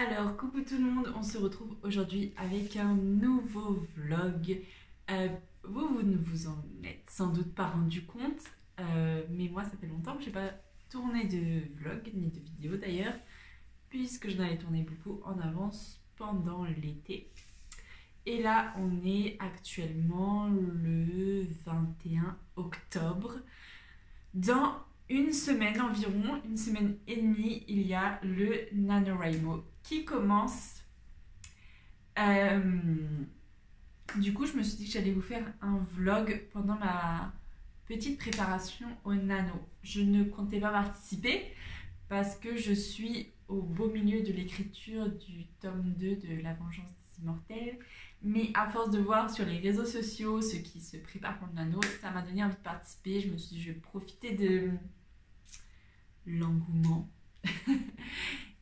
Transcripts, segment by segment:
Alors, coucou tout le monde, on se retrouve aujourd'hui avec un nouveau vlog. Vous ne vous en êtes sans doute pas rendu compte, mais moi ça fait longtemps que je n'ai pas tourné de vlog, ni de vidéo d'ailleurs, puisque je n'avais tourné beaucoup en avance pendant l'été. Et là, on est actuellement le 21 octobre. Dans une semaine environ, une semaine et demie, il y a le NaNoWriMo qui commence. Du coup, je me suis dit que j'allais vous faire un vlog pendant ma petite préparation au Nano. Je ne comptais pas participer parce que je suis au beau milieu de l'écriture du tome 2 de La Vengeance des Immortels. Mais à force de voir sur les réseaux sociaux ceux qui se préparent pour le Nano, ça m'a donné envie de participer. Je me suis dit, je vais profiter de l'engouement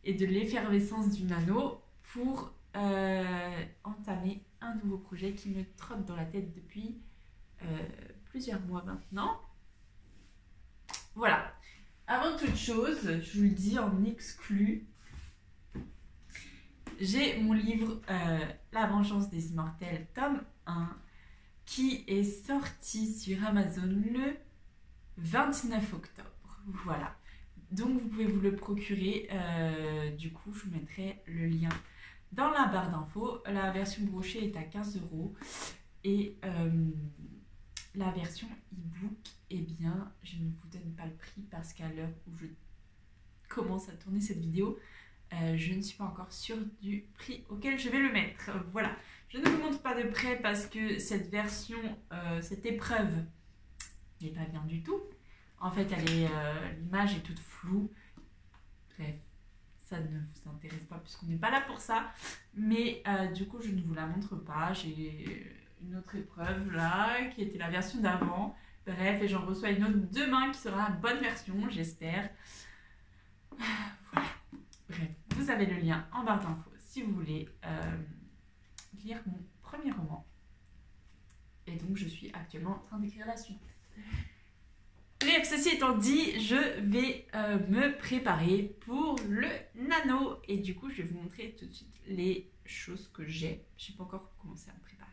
et de l'effervescence du Nano pour entamer un nouveau projet qui me trotte dans la tête depuis plusieurs mois maintenant. Voilà. Avant toute chose, je vous le dis en exclu, j'ai mon livre La Vengeance des Immortels, tome 1, qui est sorti sur Amazon le 29 octobre. Voilà. Donc vous pouvez vous le procurer. Du coup, je vous mettrai le lien dans la barre d'infos. La version brochée est à 15 € et la version e-book, eh bien, je ne vous donne pas le prix parce qu'à l'heure où je commence à tourner cette vidéo, je ne suis pas encore sûre du prix auquel je vais le mettre. Voilà. Je ne vous montre pas de près parce que cette version, cette épreuve n'est pas bien du tout. En fait, l'image est toute floue. Bref, ça ne vous intéresse pas puisqu'on n'est pas là pour ça. Mais du coup, je ne vous la montre pas. J'ai une autre épreuve là, qui était la version d'avant. Bref, et j'en reçois une autre demain qui sera la bonne version, j'espère. Voilà. Bref, vous avez le lien en barre d'infos si vous voulez lire mon premier roman. Et donc, je suis actuellement en train d'écrire la suite. Bref, ceci étant dit, je vais me préparer pour le Nano. Et du coup, je vais vous montrer tout de suite les choses que j'ai. Je n'ai pas encore commencé à me préparer.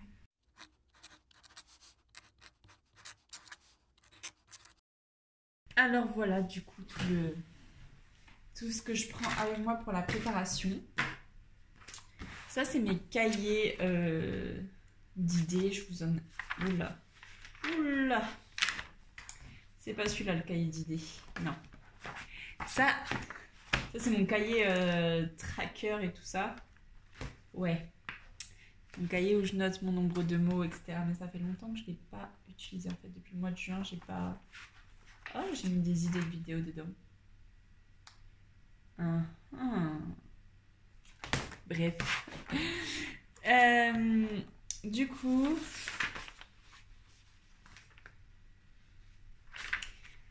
Alors voilà, du coup, tout ce que je prends avec moi pour la préparation. Ça, c'est mes cahiers d'idées. Je vous en... Oula. Oula. C'est pas celui-là le cahier d'idées, non. Ça c'est mon cahier tracker et tout ça. Ouais. Mon cahier où je note mon nombre de mots, etc. Mais ça fait longtemps que je ne l'ai pas utilisé en fait. Depuis le mois de juin, j'ai pas... Oh, j'ai mis des idées de vidéos dedans. Bref. Du coup...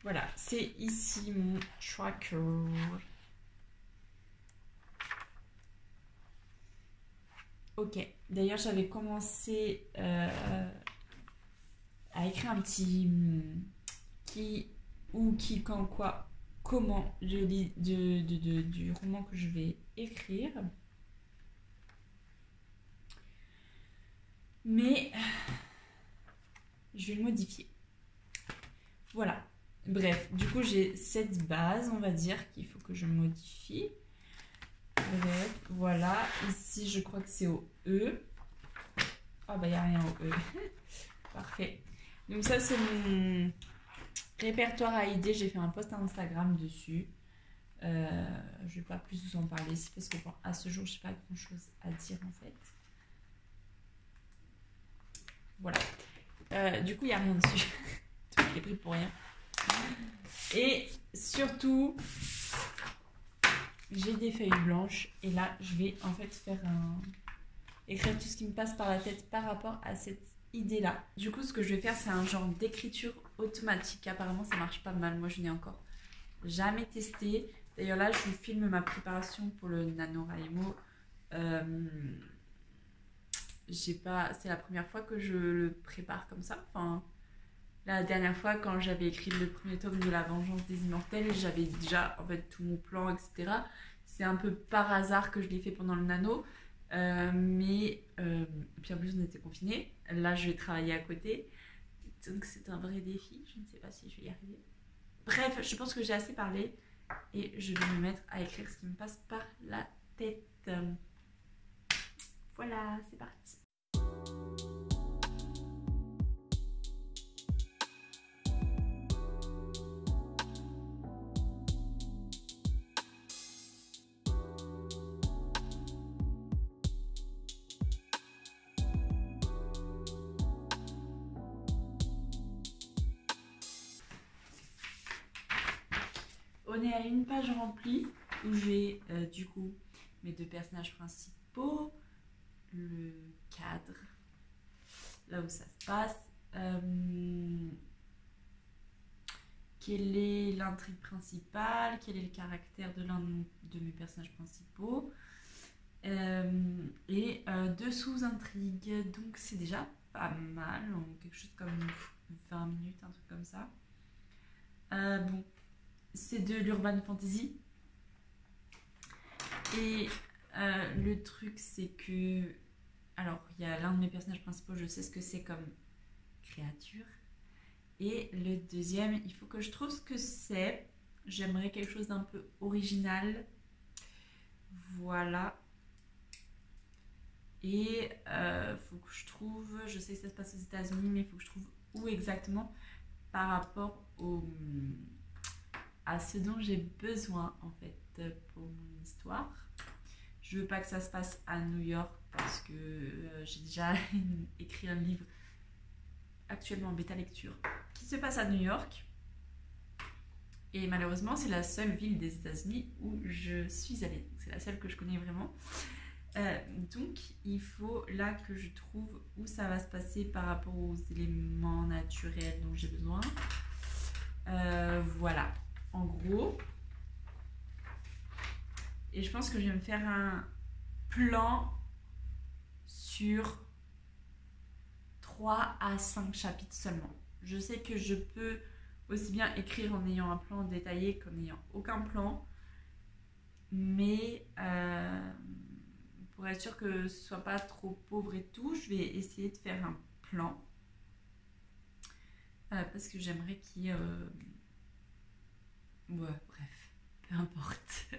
Voilà, c'est ici mon tracker. Ok, d'ailleurs j'avais commencé à écrire un petit qui, où, qui, quand, quoi, comment je lis du roman que je vais écrire. Mais je vais le modifier. Voilà. Bref, du coup, j'ai cette base, on va dire, qu'il faut que je modifie. Bref, voilà. Ici, je crois que c'est au E. Ah, bah, il n'y a rien au E. Parfait. Donc, ça, c'est mon répertoire à idées. J'ai fait un post Instagram dessus. Je ne vais pas plus vous en parler ici parce que, bon, à ce jour, je n'ai pas grand-chose à dire, en fait. Voilà. Du coup, il n'y a rien dessus. Tout est pris pour rien. Et surtout, j'ai des feuilles blanches et là, je vais en fait écrire tout ce qui me passe par la tête par rapport à cette idée-là. Du coup, ce que je vais faire, c'est un genre d'écriture automatique. Apparemment, ça marche pas mal. Moi, je n'ai encore jamais testé. D'ailleurs, là, je vous filme ma préparation pour le NaNoWriMo. C'est la première fois que je le prépare comme ça. Enfin... La dernière fois, quand j'avais écrit le premier tome de La Vengeance des Immortels, j'avais déjà en fait tout mon plan, etc. c'est un peu par hasard que je l'ai fait pendant le nano. Puis en plus on était confinés. Là je vais travailler à côté. Donc c'est un vrai défi. Je ne sais pas si je vais y arriver. Bref, je pense que j'ai assez parlé. Et je vais me mettre à écrire ce qui me passe par la tête. Voilà, c'est parti. On est à une page remplie où j'ai du coup mes deux personnages principaux, le cadre, là où ça se passe, quelle est l'intrigue principale, quel est le caractère de l'un de mes personnages principaux, et deux sous-intrigues. Donc c'est déjà pas mal, quelque chose comme 20 minutes, un truc comme ça. Bon, c'est de l'urban fantasy. Et le truc, c'est que... Alors, il y a l'un de mes personnages principaux, je sais ce que c'est comme créature. Et le deuxième, il faut que je trouve ce que c'est. J'aimerais quelque chose d'un peu original. Voilà. Et faut que je trouve... Je sais que ça se passe aux États-Unis, mais il faut que je trouve où exactement par rapport à ce dont j'ai besoin, en fait, pour mon histoire. Je veux pas que ça se passe à New York parce que j'ai déjà écrit un livre actuellement en bêta lecture qui se passe à New York. Et malheureusement, c'est la seule ville des États-Unis où je suis allée. C'est la seule que je connais vraiment. Donc, il faut là que je trouve où ça va se passer par rapport aux éléments naturels dont j'ai besoin. Voilà, en gros. Et je pense que je vais me faire un plan sur 3 à 5 chapitres seulement. Je sais que je peux aussi bien écrire en ayant un plan détaillé qu'en n'ayant aucun plan. Mais pour être sûr que ce soit pas trop pauvre et tout, je vais essayer de faire un plan. Parce que j'aimerais qu'il y ait... Ouais, bref, peu importe.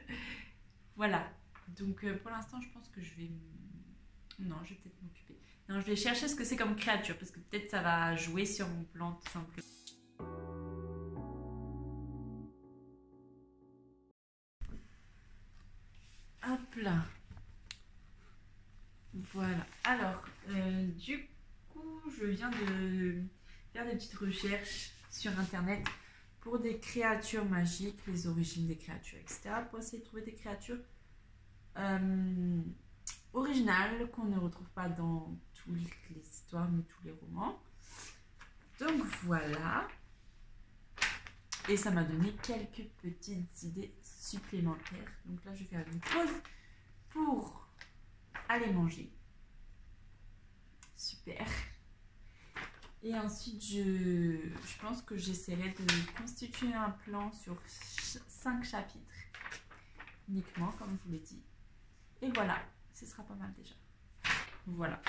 Voilà. Donc pour l'instant, je pense que je vais... Non, je vais peut-être m'occuper. Non, je vais chercher ce que c'est comme créature, parce que peut-être ça va jouer sur mon plan, tout simplement. Hop là. Voilà. Alors, du coup, je viens de faire des petites recherches sur Internet pour des créatures magiques, les origines des créatures, etc. Pour essayer de trouver des créatures originales qu'on ne retrouve pas dans toutes les histoires ni tous les romans. Donc voilà. Et ça m'a donné quelques petites idées supplémentaires. Donc là, je vais faire une pause pour aller manger. Super. Et ensuite, je pense que j'essaierai de constituer un plan sur 5 chapitres uniquement, comme je vous l'ai dit. Et voilà, ce sera pas mal déjà. Voilà.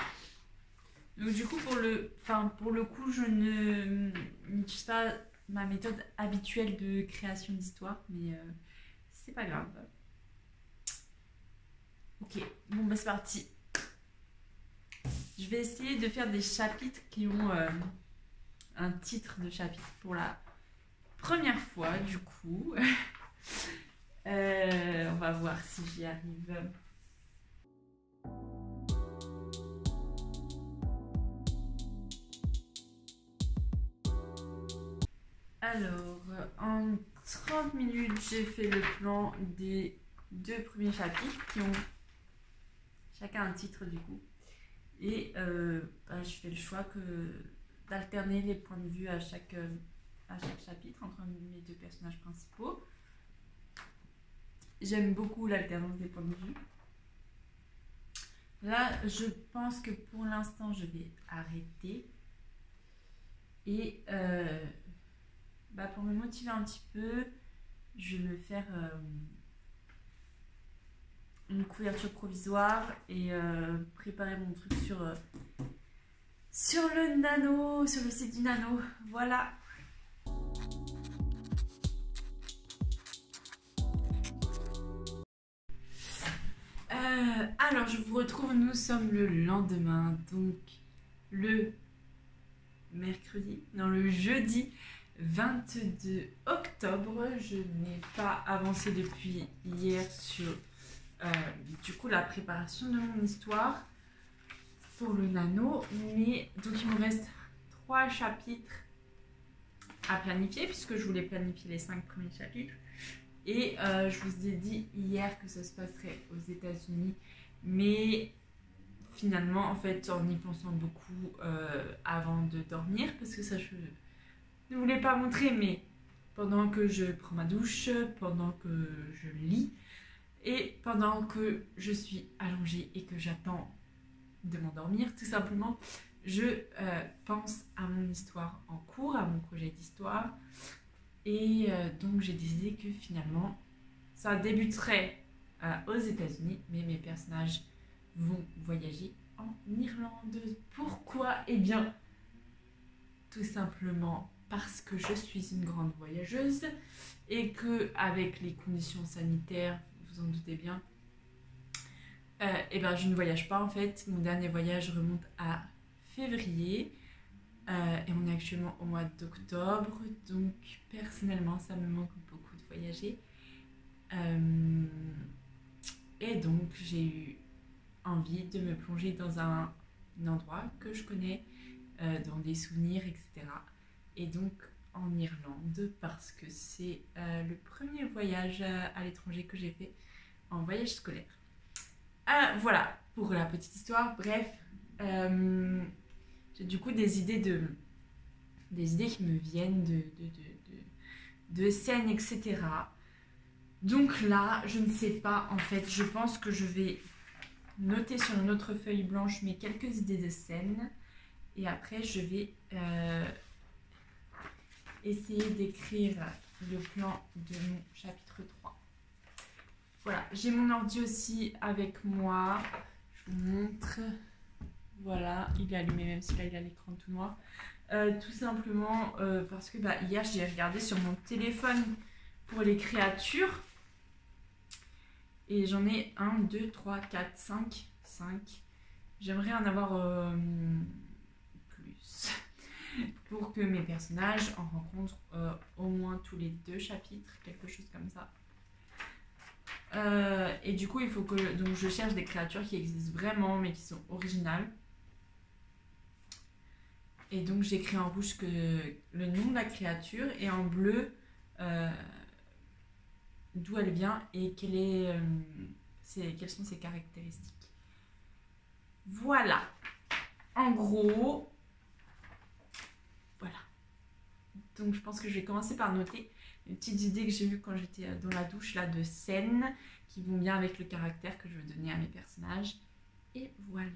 Donc du coup, pour le coup, je n'utilise pas ma méthode habituelle de création d'histoire, mais c'est pas grave. Ok, bon bah c'est parti. Je vais essayer de faire des chapitres qui ont un titre de chapitre pour la première fois, du coup. On va voir si j'y arrive. Alors, en 30 minutes, j'ai fait le plan des 2 premiers chapitres qui ont chacun un titre du coup. Et je fais le choix d'alterner les points de vue à chaque chapitre entre mes 2 personnages principaux. J'aime beaucoup l'alternance des points de vue. Là, je pense que pour l'instant, je vais arrêter. Et pour me motiver un petit peu, je vais me faire une couverture provisoire et préparer mon truc sur le nano, sur le site du nano. Voilà. Alors, je vous retrouve, nous sommes le lendemain, donc le mercredi, non, le jeudi 22 octobre. Je n'ai pas avancé depuis hier sur du coup la préparation de mon histoire pour le nano, mais donc il me reste 3 chapitres à planifier puisque je voulais planifier les 5 premiers chapitres. Et je vous ai dit hier que ça se passerait aux États-Unis, mais finalement, en fait, en y pensant beaucoup avant de dormir, parce que ça, je ne voulais pas montrer, mais pendant que je prends ma douche, pendant que je lis, et pendant que je suis allongée et que j'attends de m'endormir, tout simplement, je pense à mon histoire en cours, à mon projet d'histoire. Et donc j'ai décidé que finalement ça débuterait aux États-Unis, mais mes personnages vont voyager en Irlande. Pourquoi? Eh bien, tout simplement parce que je suis une grande voyageuse et que avec les conditions sanitaires, vous en doutez bien, eh ben, je ne voyage pas en fait. Mon dernier voyage remonte à février. Et on est actuellement au mois d'octobre, donc personnellement ça me manque beaucoup de voyager. Et donc j'ai eu envie de me plonger dans un endroit que je connais, dans des souvenirs, etc. Et donc en Irlande, parce que c'est le premier voyage à l'étranger que j'ai fait en voyage scolaire. Voilà pour la petite histoire. Bref, j'ai du coup des idées qui me viennent de scènes, etc. Donc là, je ne sais pas, en fait, je pense que je vais noter sur une autre feuille blanche mes quelques idées de scènes. Et après, je vais essayer d'écrire le plan de mon chapitre 3. Voilà, j'ai mon ordi aussi avec moi. Je vous montre. Voilà, il est allumé même si là il a l'écran tout noir. Tout simplement parce que hier j'ai regardé sur mon téléphone pour les créatures. Et j'en ai 1, 2, 3, 4, 5. J'aimerais en avoir plus. Pour que mes personnages en rencontrent au moins tous les 2 chapitres, quelque chose comme ça. Et du coup il faut que donc je cherche des créatures qui existent vraiment mais qui sont originales. Et donc j'écris en rouge que le nom de la créature et en bleu d'où elle vient et quelles sont ses caractéristiques. Voilà. En gros, voilà. Donc je pense que je vais commencer par noter les petites idées que j'ai eues quand j'étais dans la douche là, de scènes qui vont bien avec le caractère que je veux donner à mes personnages. Et voilà.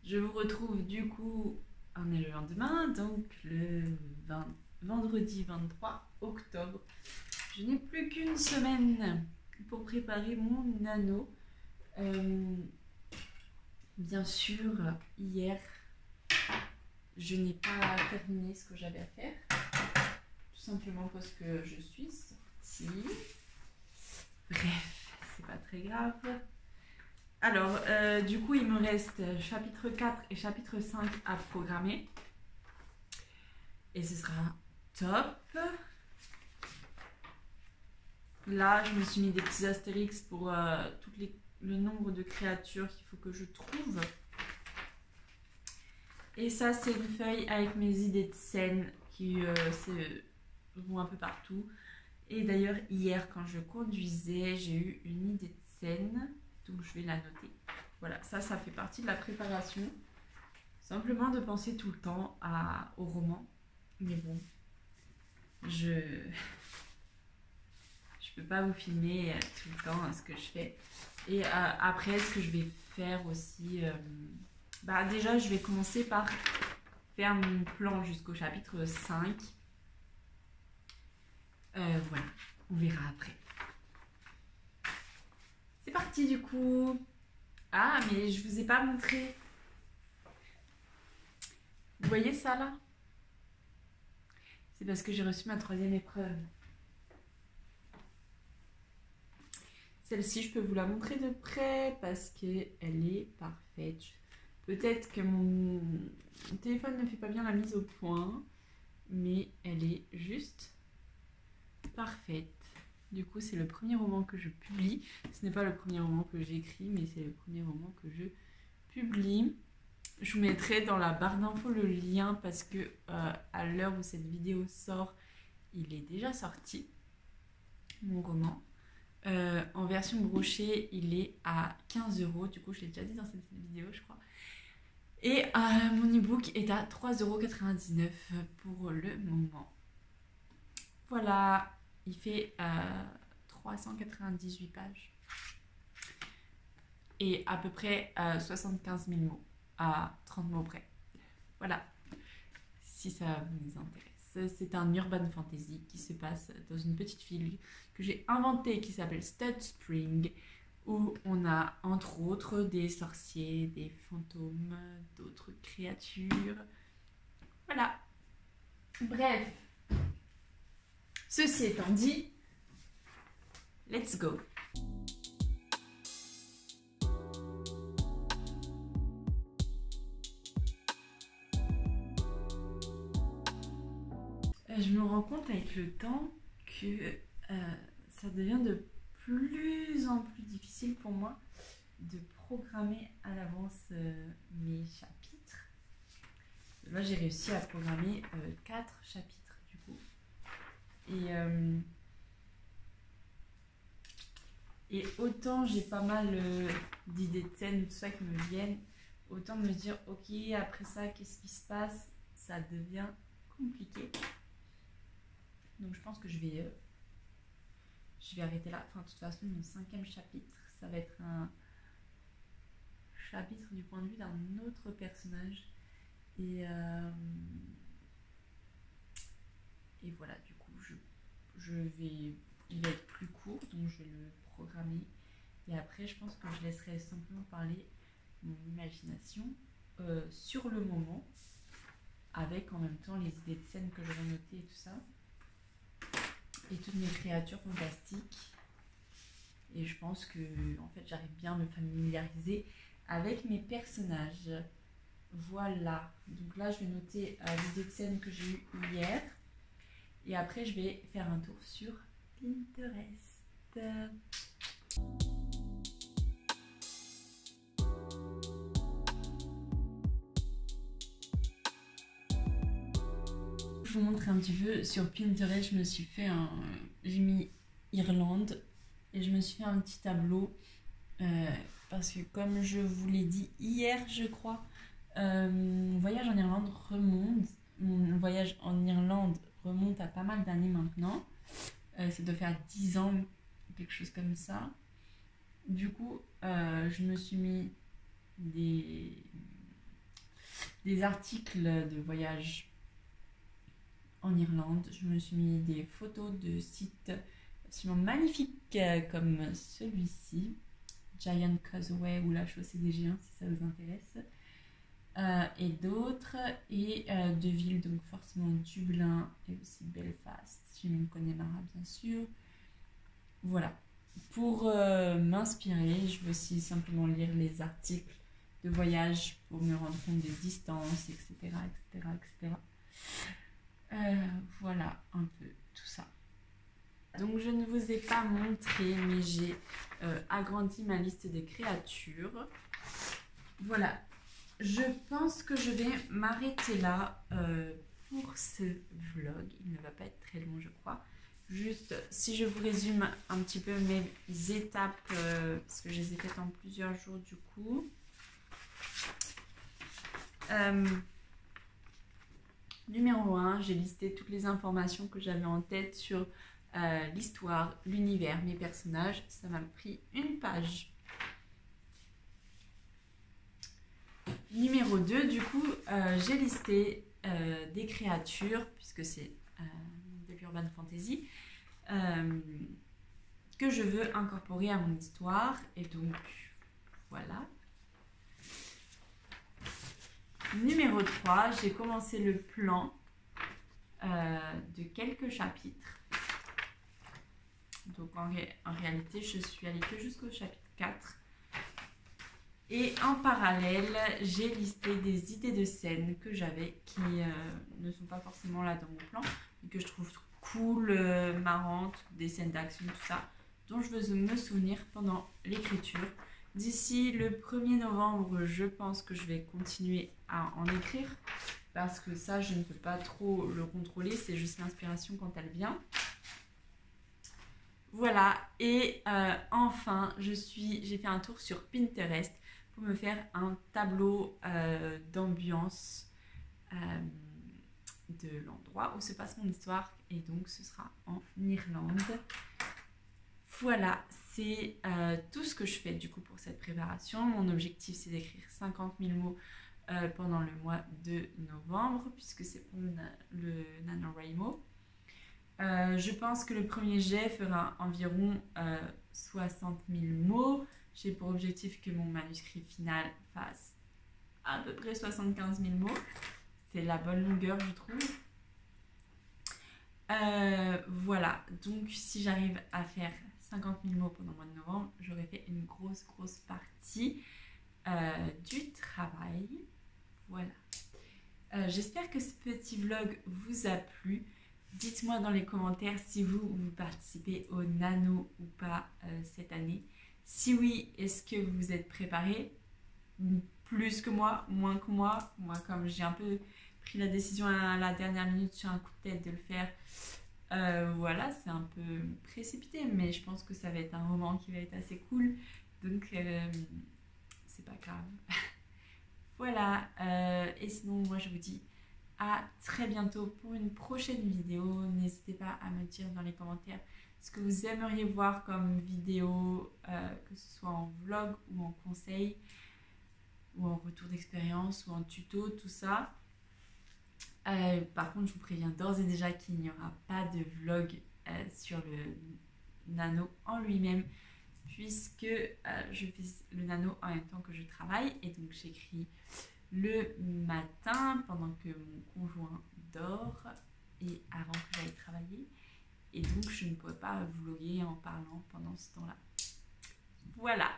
Je vous retrouve du coup, on est le lendemain, donc le vendredi 23 octobre. Je n'ai plus qu'une semaine pour préparer mon nano. Bien sûr, hier, je n'ai pas terminé ce que j'avais à faire. Tout simplement parce que je suis sortie. Bref, c'est pas très grave. Alors, du coup, il me reste chapitre 4 et chapitre 5 à programmer. Et ce sera top. Là, je me suis mis des petits astérix pour le nombre de créatures qu'il faut que je trouve. Et ça, c'est une feuille avec mes idées de scènes qui vont un peu partout. Et d'ailleurs, hier, quand je conduisais, j'ai eu une idée de scène. Donc je vais la noter. Voilà, ça fait partie de la préparation. simplement de penser tout le temps au roman. Mais bon, je peux pas vous filmer tout le temps ce que je fais. Et après, ce que je vais faire aussi, déjà je vais commencer par faire mon plan jusqu'au chapitre 5. Voilà, on verra après. C'est parti du coup. Ah, mais je vous ai pas montré. Vous voyez ça là? C'est parce que j'ai reçu ma 3e épreuve. Celle-ci, je peux vous la montrer de près parce qu'elle est parfaite. Peut-être que mon téléphone ne fait pas bien la mise au point, mais elle est juste parfaite. Du coup, c'est le premier roman que je publie. Ce n'est pas le premier roman que j'écris, mais c'est le premier roman que je publie. Je vous mettrai dans la barre d'infos le lien parce que à l'heure où cette vidéo sort, il est déjà sorti, mon roman. En version brochée, il est à 15 €. Du coup, je l'ai déjà dit dans cette vidéo, je crois. Et mon e-book est à 3,99 € pour le moment. Voilà, il fait 398 pages. Et à peu près 75 000 mots, à 30 mots près. Voilà, si ça vous intéresse. C'est un urban fantasy qui se passe dans une petite ville que j'ai inventée qui s'appelle Stud Spring, où on a entre autres des sorciers, des fantômes, d'autres créatures. Voilà. Bref. Ceci étant dit, let's go. Je me rends compte avec le temps que ça devient de plus en plus difficile pour moi de programmer à l'avance mes chapitres. Là, j'ai réussi à programmer 4 chapitres du coup. Et autant j'ai pas mal d'idées de scènes, tout ça qui me viennent, autant me dire ok, après ça, qu'est-ce qui se passe? Ça devient compliqué. Donc je pense que je vais arrêter là. Enfin, de toute façon, mon 5e chapitre, ça va être un chapitre du point de vue d'un autre personnage. Et voilà, du coup, il va être plus court, donc je vais le programmer. Et après, je pense que je laisserai simplement parler mon imagination sur le moment, avec en même temps les idées de scène que j'aurais notées et tout ça. Et toutes mes créatures fantastiques. Et je pense que en fait j'arrive bien à me familiariser avec mes personnages. Voilà. Donc là je vais noter l'idée de scène que j'ai eue hier. Et après je vais faire un tour sur Pinterest. Je vous montre un petit peu sur Pinterest. Je me suis fait j'ai mis Irlande et je me suis fait un petit tableau parce que comme je vous l'ai dit hier, je crois, mon voyage en Irlande remonte à pas mal d'années maintenant. Ça doit faire 10 ans, quelque chose comme ça. Du coup, je me suis mis des articles de voyage en Irlande. Je me suis mis des photos de sites absolument magnifiques comme celui-ci, Giant Causeway ou la chaussée des Géants si ça vous intéresse, et d'autres, et de villes, donc forcément Dublin et aussi Belfast, j'ai mis Connemara bien sûr. Voilà, pour m'inspirer, je vais aussi simplement lire les articles de voyage pour me rendre compte des distances, etc. Voilà un peu tout ça. Donc je ne vous ai pas montré, mais j'ai agrandi ma liste des créatures. Voilà, je pense que je vais m'arrêter là pour ce vlog. Il ne va pas être très long, je crois. Juste, si je vous résume un petit peu mes étapes, parce que je les ai faites en plusieurs jours du coup. Numéro 1, j'ai listé toutes les informations que j'avais en tête sur l'histoire, l'univers, mes personnages. Ça m'a pris une page. Numéro 2, du coup, j'ai listé des créatures, puisque c'est de l'urban fantasy, que je veux incorporer à mon histoire. Et donc, voilà. Numéro 3, j'ai commencé le plan de quelques chapitres. Donc, en réalité, je suis allée que jusqu'au chapitre 4. Et en parallèle, j'ai listé des idées de scènes que j'avais qui ne sont pas forcément là dans mon plan, mais que je trouve cool, marrantes, des scènes d'action, tout ça, dont je veux me souvenir pendant l'écriture. D'ici le 1er novembre, je pense que je vais continuer à en écrire, parce que ça, je ne peux pas trop le contrôler, c'est juste l'inspiration quand elle vient. Voilà, et enfin, j'ai fait un tour sur Pinterest pour me faire un tableau d'ambiance de l'endroit où se passe mon histoire, et donc ce sera en Irlande. Voilà, c'est tout ce que je fais du coup pour cette préparation. Mon objectif, c'est d'écrire 50 000 mots pendant le mois de novembre, puisque c'est pour le NaNoWriMo. Je pense que le premier jet fera environ 60 000 mots. J'ai pour objectif que mon manuscrit final fasse à peu près 75 000 mots. C'est la bonne longueur, je trouve. Voilà, donc si j'arrive à faire 50 000 mots pendant le mois de novembre, j'aurai fait une grosse partie du travail. Voilà. J'espère que ce petit vlog vous a plu. Dites-moi dans les commentaires si vous participez au Nano ou pas cette année. Si oui, est-ce que vous êtes préparés? Plus que moi, moins que moi? Moi, comme j'ai un peu pris la décision à la dernière minute sur un coup de tête de le faire, voilà, c'est un peu précipité, mais je pense que ça va être un moment qui va être assez cool. Donc, c'est pas grave. Voilà, et sinon, moi, je vous dis à très bientôt pour une prochaine vidéo. N'hésitez pas à me dire dans les commentaires ce que vous aimeriez voir comme vidéo, que ce soit en vlog ou en conseil, ou en retour d'expérience, ou en tuto, tout ça. Par contre, je vous préviens d'ores et déjà qu'il n'y aura pas de vlog sur le Nano en lui-même, puisque je fais le Nano en même temps que je travaille, et donc j'écris le matin pendant que mon conjoint dort et avant que j'aille travailler, et donc je ne pourrais pas vlogger en parlant pendant ce temps-là. Voilà,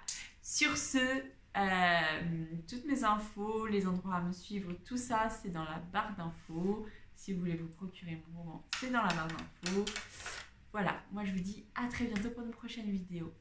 sur ce, toutes mes infos, les endroits à me suivre, tout ça c'est dans la barre d'infos. Si vous voulez vous procurer mon roman, c'est dans la barre d'infos. Voilà, moi je vous dis à très bientôt pour une prochaine vidéo.